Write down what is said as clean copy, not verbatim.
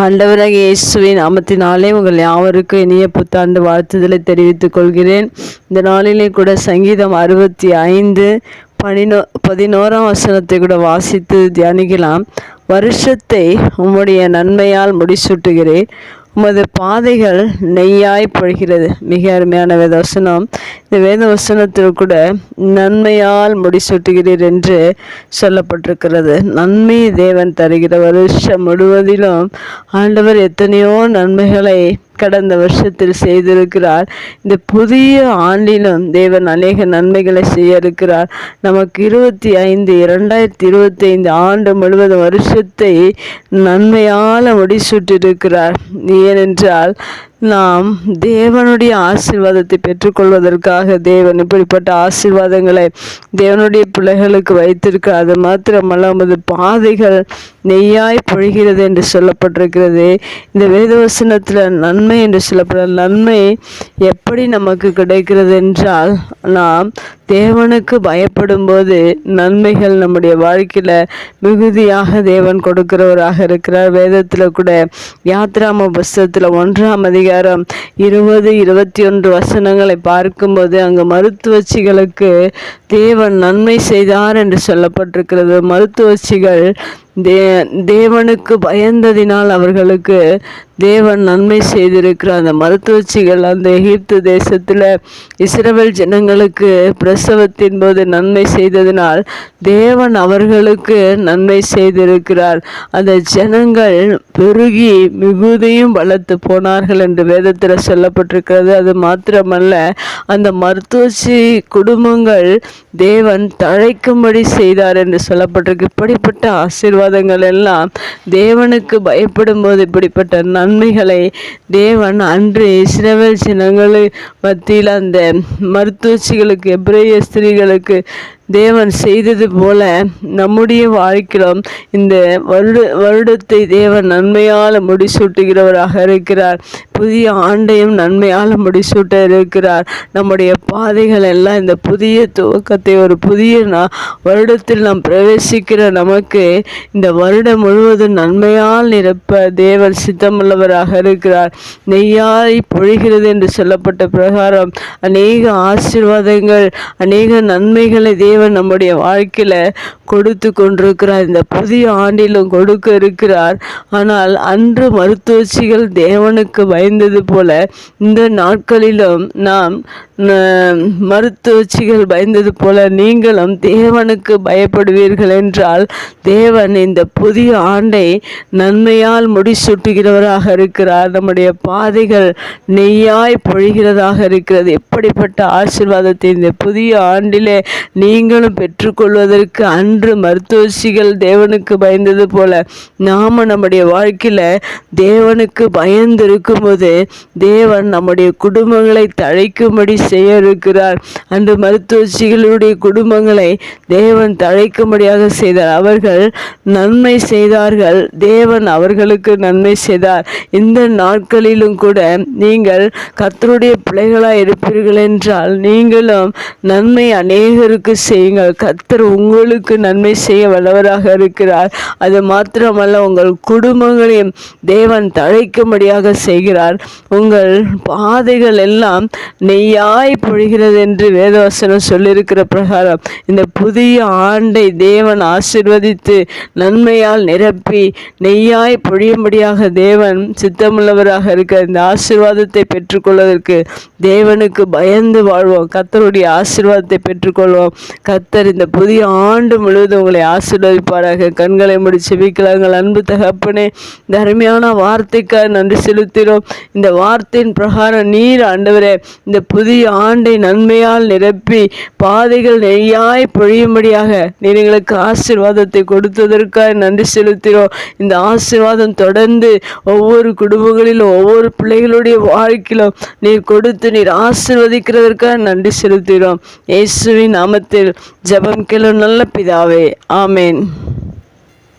ஆண்டவராகிய இயேசுவின் நாமத்தினாலே உங்கள் யாவருக்கும் இனிய புத்தாண்டு வாழ்த்துதலை தெரிவித்துக் கொள்கிறேன். இந்த நாளிலே கூட சங்கீதம் 65 11ஆம் வசனத்தை கூட வாசித்து தியானிக்கலாம். வருஷத்தை உம்முடைய நன்மையால் முடிசூட்டுகிறேன், உமது பாதைகள் நெய்யாய் பொழிகிறது. மிக அருமையான வேதவசனம். இந்த வேதவசனத்தில் கூட நன்மையால் முடிசூட்டுகிறீர் என்று சொல்லப்பட்டிருக்கிறது. நன்மை தேவன் தருகிற வருஷம் முழுவதிலும் ஆண்டவர் எத்தனையோ நன்மைகளை கடந்த வருஷத்தில் செய்திருக்கிறார். இந்த புதிய ஆண்டிலும் தேவன் அநேக நன்மைகளை செய்ய இருக்கிறார். நமக்கு 2025 ஆண்டு முழுவதும் வருஷத்தை நன்மையால் முடிசூட்டிருக்கிறார். ஏனென்றால் நாம் தேவனுடைய ஆசீர்வாதத்தை பெற்றுக்கொள்வதற்காக தேவன் இப்படிப்பட்ட ஆசீர்வாதங்களை தேவனுடைய பிள்ளைகளுக்கு வைத்திருக்கிறார். அது மாத்திரமல்ல, நமது பாதைகள் நெய்யாய் பொழிகிறது என்று சொல்லப்பட்டிருக்கிறது. இந்த வேதவசனத்தில் நன்மை என்று சொல்லப்படுற நன்மை எப்படி நமக்கு கிடைக்கிறது என்றால், நாம் தேவனுக்கு பயப்படும் போது நன்மைகள் நம்முடைய வாழ்க்கையில் மிகுதியாக தேவன் கொடுக்கிறவராக இருக்கிறார். வேதத்தில் கூட யாத்ராம புஸ்தகத்தில் 1ஆம் அதிகாரம் 20-21 வசனங்களை பார்க்கும்போது அங்கு மருத்துவச்சிகளுக்கு தேவன் நன்மை செய்தார் என்று சொல்லப்பட்டிருக்கிறது. மருத்துவச்சிகள் தேவனுக்கு பயந்ததினால் அவர்களுக்கு தேவன் நன்மை செய்திருக்கிறார். அந்த மருத்துவச்சிகள் அந்த எகிப்து தேசத்தில் இஸ்ரவேல் ஜனங்களுக்கு பிரசவத்தின் போது நன்மை செய்ததினால் தேவன் அவர்களுக்கு நன்மை செய்திருக்கிறார். அந்த ஜனங்கள் பெருகி மிகுதியும் வளர்த்து போனார்கள் என்று வேதத்தில் சொல்லப்பட்டிருக்கிறது. அது மாத்திரமல்ல, அந்த மருத்துவச்சி குடும்பங்கள் தேவன் தழைக்கும்படி செய்தார் என்று சொல்லப்பட்டிருக்கு. இப்படிப்பட்ட ஆசீர்வாதங்கள் எல்லாம் தேவனுக்கு பயப்படும் போது இப்படிப்பட்ட நன்மைகளை தேவன் அன்று இஸ்ரவேல் ஜனங்கள் மத்தியில் அந்த மருத்துவச்சிகளுக்கு, எபிரேய ஸ்திரீகளுக்கு தேவன் செய்தது போல நம்முடைய வாழ்க்கையிலும் இந்த வருடத்தை தேவன் நன்மையால் முடிசூட்டுகிறவராக இருக்கிறார். புதிய ஆண்டையும் நன்மையால் முடிசூட்ட இருக்கிறார். நம்முடைய பாதைகள் எல்லாம் இந்த புதிய துவக்கத்தை, ஒரு புதிய வருடத்தில் நாம் பிரவேசிக்கிற நமக்கு இந்த வருடம் முழுவதும் நன்மையால் நிரப்ப தேவன் சித்தமுள்ளவராக இருக்கிறார். நெய்யாய் பொழிகிறது என்று சொல்லப்பட்ட பிரகாரம் அநேக ஆசீர்வாதங்கள், அநேக நன்மைகளை தேவன் நம்முடைய வாழ்க்கையில கொடுத்து கொண்டிருக்கிறார். இந்த புதிய ஆண்டிலும் கொடுக்க இருக்கிறார். ஆனால் அன்று மருத்துவச்சிகள் தேவனுக்கு பயந்தது போல இந்த நாட்களிலும் நாம் மருத்துவச்சிகள் பயந்தது போல நீங்களும் தேவனுக்கு பயப்படுவீர்கள் என்றால் தேவன் இந்த புதிய ஆண்டை நன்மையால் முடிசூட்டுகிறவராக இருக்கிறார். நம்முடைய பாதைகள் நெய்யாய் பொழிகிறதாக இருக்கிறது. எப்படிப்பட்ட ஆசீர்வாதத்தை இந்த புதிய ஆண்டிலே நீங்களும் பெற்றுக்கொள்வதற்கு அன்று மருத்துவச்சிகள் தேவனுக்கு பயந்தது போல நாம நம்முடைய வாழ்க்கையில தேவனுக்கு பயந்து இருக்கும்போது தேவன் நம்முடைய குடும்பங்களை தழைக்கும்படி செய்ய இருக்கிறார். அன்று மருத்துவச்சிகளுடைய குடும்பங்களை தேவன் தழைக்கும்படியாக செய்தார். அவர்கள் நன்மை செய்தார்கள், தேவன் அவர்களுக்கு நன்மை செய்தார். இந்த நாட்களிலும் கூட நீங்கள் கர்த்தருடைய பிள்ளைகளாய் இருப்பீர்கள் என்றால் நீங்களும் நன்மை அநேகருக்கு செய்யுங்கள். கர்த்தர் உங்களுக்கு நன்மை செய்ய வல்லவராக இருக்கிறார். அது மாத்திரமல்ல, உங்கள் குடும்பங்களையும் தேவன் தழைக்கும்படியாக செய்கிறார். உங்கள் பாதைகள் எல்லாம் நெய்யாய் பொழிகிறது என்று வேதவசனம் சொல்லியிருக்கிற பிரகாரம் இந்த புதிய ஆண்டை தேவன் ஆசீர்வதித்து நன்மையால் நிரப்பி நெய்யாய் பொழியும்படியாக தேவன் சித்தமுள்ளவராக இருக்க இந்த ஆசீர்வாதத்தை பெற்றுக்கொள்வதற்கு தேவனுக்கு பயந்து வாழ்வோம். கர்த்தருடைய ஆசீர்வாதத்தை பெற்றுக்கொள்வோம். கர்த்தர் இந்த புதிய ஆண்டு முழுவதும் உங்களை ஆசீர்வதிப்பாராக. கண்களை மூடி செபிக்கலாங்கள். அன்பு தகப்பனே, இந்த அருமையான வார்த்தைக்காக நன்றி செலுத்தினோம். இந்த வார்த்தையின் பிரகாரம் நீர் ஆண்டவரே இந்த புதிய ஆண்டை நன்மையால் நிரப்பி பாதைகள் நெய்யாய் பொழியும்படியாக நீர் எங்களுக்கு ஆசீர்வாதத்தை கொடுத்ததற்காக நன்றி செலுத்தினோம். இந்த ஆசீர்வாதம் தொடர்ந்து ஒவ்வொரு குடும்பங்களிலும் ஒவ்வொரு பிள்ளைகளுடைய வாழ்க்கையிலும் நீர் கொடுத்து நீர் ஆசீர்வதிக்கிறதற்காக நன்றி செலுத்தினோம். இயேசுவின் நாமத்தில் ஜெபம் கேளும் நல்ல பிதாவே, ஆமேன்.